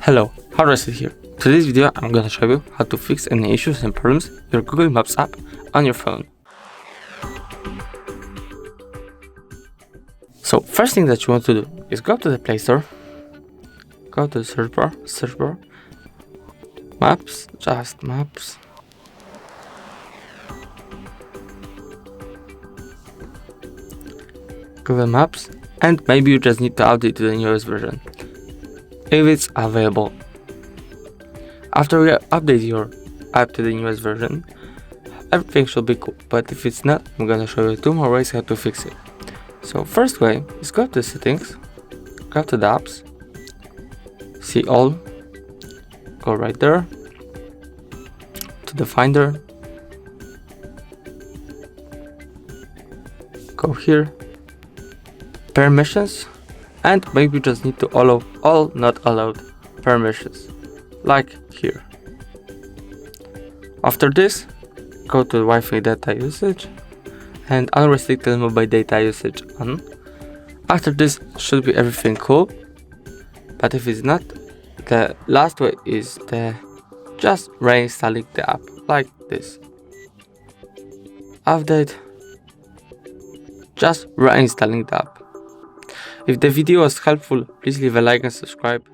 Hello, Harrison here. Today's video I'm gonna show you how to fix any issues and problems with your Google Maps app on your phone. So first thing that you want to do is go to the Play Store, go to the search bar, Maps, just Maps. Google Maps, and maybe you just need to update to the newest version, if it's available. After you update your app to the newest version, everything should be cool, but if it's not, I'm gonna show you two more ways how to fix it. So first way is go to settings, go to the apps, see all, go right there, to the finder, go here, permissions, and maybe you just need to allow all not allowed permissions, like here. After this, go to Wi-Fi data usage and unrestricted mobile data usage on. After this should be everything cool, but if it's not, the last way is the just reinstalling the app, like this. Update, just reinstalling the app. If the video was helpful, please leave a like and subscribe.